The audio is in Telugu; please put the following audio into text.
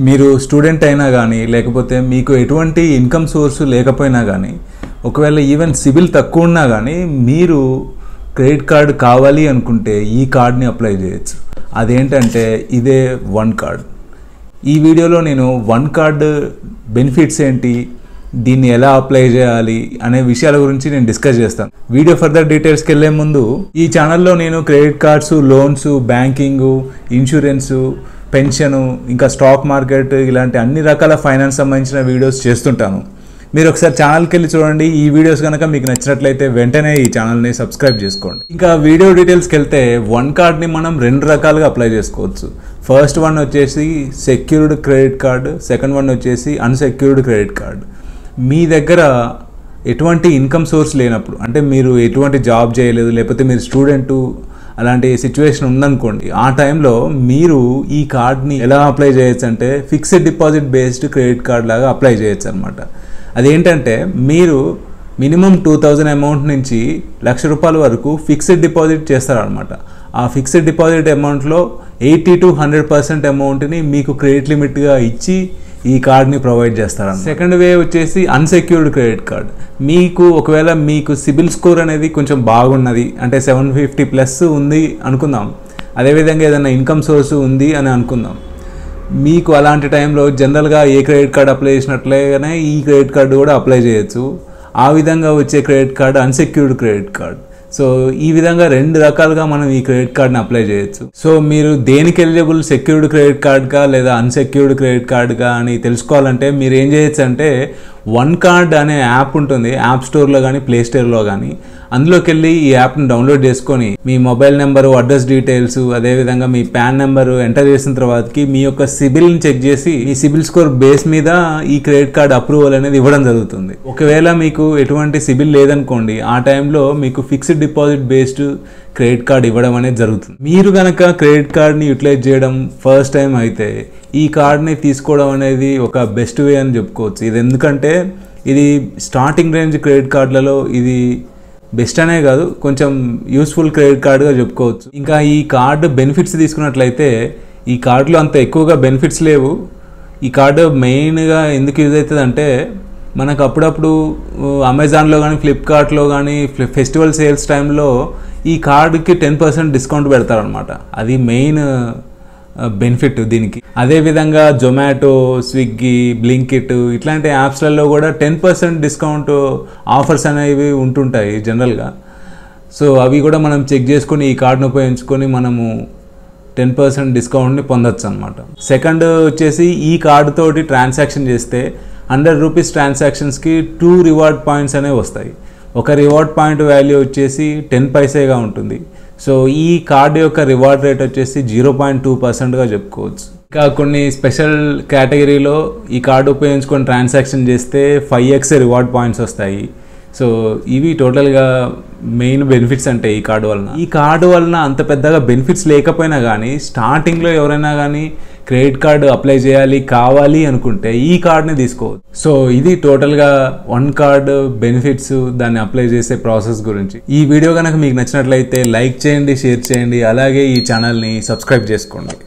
మీరు స్టూడెంట్ అయినా కానీ లేకపోతే మీకు ఎటువంటి ఇన్కమ్ సోర్స్ లేకపోయినా కానీ ఒకవేళ ఈవెన్ సిబిల్ తక్కువ ఉన్నా కానీ మీరు క్రెడిట్ కార్డ్ కావాలి అనుకుంటే ఈ కార్డ్ని అప్లై చేయొచ్చు. అదేంటంటే ఇదే వన్ కార్డ్. ఈ వీడియోలో నేను వన్ కార్డ్ బెనిఫిట్స్ ఏంటి, దీన్ని ఎలా అప్లై చేయాలి అనే విషయాల గురించి నేను డిస్కస్ చేస్తాను. వీడియో ఫర్దర్ డీటెయిల్స్కి వెళ్ళే ముందు ఈ ఛానల్లో నేను credit cards, loans, banking, insurance, pension, ఇంకా స్టాక్ మార్కెట్ ఇలాంటి అన్ని రకాల ఫైనాన్స్ సంబంధించిన వీడియోస్ చేస్తుంటాను. మీరు ఒకసారి ఛానల్కి వెళ్ళి చూడండి. ఈ వీడియోస్ కనుక మీకు నచ్చినట్లయితే వెంటనే ఈ ఛానల్ని సబ్స్క్రైబ్ చేసుకోండి. ఇంకా వీడియో డీటెయిల్స్కి వెళ్తే వన్ కార్డ్ని మనం రెండు రకాలుగా అప్లై చేసుకోవచ్చు. ఫస్ట్ వన్ వచ్చేసి secured credit card, second one వచ్చేసి అన్సెక్యూర్డ్ క్రెడిట్ కార్డు. మీ దగ్గర ఎటువంటి ఇన్కమ్ సోర్స్ లేనప్పుడు, అంటే మీరు ఎటువంటి జాబ్ చేయలేదు, లేకపోతే మీరు స్టూడెంటు, అలాంటి సిచ్యువేషన్ ఉందనుకోండి, ఆ టైంలో మీరు ఈ కార్డ్ని ఎలా అప్లై చేయొచ్చు అంటే fixed deposit based credit card లాగా అప్లై చేయొచ్చు అనమాట. అదేంటంటే మీరు మినిమం 2000 అమౌంట్ నుంచి ₹1,00,000 వరకు ఫిక్స్డ్ డిపాజిట్ చేస్తారనమాట. ఆ ఫిక్స్డ్ డిపాజిట్ అమౌంట్లో 80 to 100% అమౌంట్ని మీకు క్రెడిట్ లిమిట్గా ఇచ్చి ఈ కార్డ్ని ప్రొవైడ్ చేస్తారు. సెకండ్ వే వచ్చేసి అన్సెక్యూర్డ్ క్రెడిట్ కార్డ్. మీకు ఒకవేళ మీకు సిబిల్ స్కోర్ అనేది కొంచెం బాగున్నది, అంటే 750+ ఉంది అనుకుందాం, అదేవిధంగా ఏదైనా ఇన్కమ్ సోర్స్ ఉంది అని అనుకుందాం. మీకు అలాంటి టైంలో జనరల్గా ఏ క్రెడిట్ కార్డ్ అప్లై చేసినట్లేగానే ఈ క్రెడిట్ కార్డు కూడా అప్లై చేయొచ్చు. ఆ విధంగా వచ్చే credit card unsecured credit card. So ఈ విధంగా రెండు రకాలుగా మనం ఈ క్రెడిట్ కార్డ్ని అప్లై చేయొచ్చు. సో మీరు దేనికి ఎలిజిబుల్, సెక్యూర్డ్ క్రెడిట్ కార్డ్గా లేదా అన్సెక్యూర్డ్ క్రెడిట్ కార్డ్గా అని తెలుసుకోవాలంటే మీరు ఏం చేయొచ్చు అంటే వన్ కార్డ్ అనే యాప్ ఉంటుంది, యాప్ స్టోర్లో కానీ ప్లే స్టోర్లో కానీ. అందులోకి వెళ్ళి ఈ యాప్ని డౌన్లోడ్ చేసుకొని మీ మొబైల్ నెంబరు, అడ్రస్ డీటెయిల్స్, అదేవిధంగా మీ పాన్ నెంబరు ఎంటర్ చేసిన తర్వాతకి మీ యొక్క సిబిల్ని చెక్ చేసి మీ సిబిల్ స్కోర్ బేస్ మీద ఈ క్రెడిట్ కార్డ్ అప్రూవల్ అనేది ఇవ్వడం జరుగుతుంది. ఒకవేళ మీకు ఎటువంటి సిబిల్ లేదనుకోండి, ఆ టైంలో మీకు fixed deposit based credit card ఇవ్వడం అనేది జరుగుతుంది. మీరు కనుక క్రెడిట్ కార్డ్ని యూటిలైజ్ చేయడం ఫస్ట్ టైం అయితే ఈ కార్డ్ని తీసుకోవడం అనేది ఒక బెస్ట్ వే అని చెప్పుకోవచ్చు. ఇది ఎందుకంటే ఇది స్టార్టింగ్ రేంజ్ క్రెడిట్ కార్డులలో ఇది బెస్ట్ అనే కాదు, కొంచెం యూస్ఫుల్ క్రెడిట్ కార్డుగా చెప్పుకోవచ్చు. ఇంకా ఈ కార్డు బెనిఫిట్స్ తీసుకున్నట్లయితే ఈ కార్డులో అంత ఎక్కువగా బెనిఫిట్స్ లేవు. ఈ కార్డు మెయిన్గా ఎందుకు యూజ్ అవుతుంది అంటే మనకు అప్పుడప్పుడు అమెజాన్లో కానీ ఫ్లిప్కార్ట్లో కానీ ఫెస్టివల్ సేల్స్ టైంలో ఈ కార్డుకి 10% డిస్కౌంట్ పెడతారనమాట. అది మెయిన్ బెనిఫిట్ దీనికి. అదేవిధంగా జొమాటో, స్విగ్గీ, బ్లింకిట్ ఇట్లాంటి యాప్స్లలో కూడా 10% డిస్కౌంట్ ఆఫర్స్ అనేవి ఉంటుంటాయి జనరల్గా. సో అవి కూడా మనం చెక్ చేసుకొని ఈ కార్డును ఉపయోగించుకొని మనము 10% డిస్కౌంట్ని పొందొచ్చు అనమాట. సెకండ్ వచ్చేసి ఈ కార్డు తోటి ట్రాన్సాక్షన్ చేస్తే ₹100 ట్రాన్సాక్షన్స్కి 2 రివార్డ్ పాయింట్స్ అనేవి వస్తాయి. ఒక రివార్డ్ పాయింట్ వాల్యూ వచ్చేసి 10 పైసేగా ఉంటుంది. సో ఈ కార్డు యొక్క రివార్డ్ రేట్ వచ్చేసి 0.2%గా చెప్పుకోవచ్చు. ఇంకా కొన్ని స్పెషల్ కేటగిరీలో ఈ కార్డు ఉపయోగించుకొని ట్రాన్సాక్షన్ చేస్తే 5x రివార్డ్ పాయింట్స్ వస్తాయి. సో ఇవి టోటల్గా మెయిన్ బెనిఫిట్స్ అంటే ఈ కార్డు వలన. ఈ కార్డు వలన అంత పెద్దగా బెనిఫిట్స్ లేకపోయినా కానీ స్టార్టింగ్లో ఎవరైనా కానీ క్రెడిట్ కార్డు అప్లై చేయాలి కావాలి అనుకుంటే ఈ కార్డ్ని తీసుకోవచ్చు. సో ఇది టోటల్గా వన్ కార్డ్ బెనిఫిట్స్, దాన్ని అప్లై చేసే ప్రాసెస్ గురించి. ఈ వీడియో కనుక మీకు నచ్చినట్లయితే లైక్ చేయండి, షేర్ చేయండి, అలాగే ఈ ఛానల్ని సబ్స్క్రైబ్ చేసుకోండి.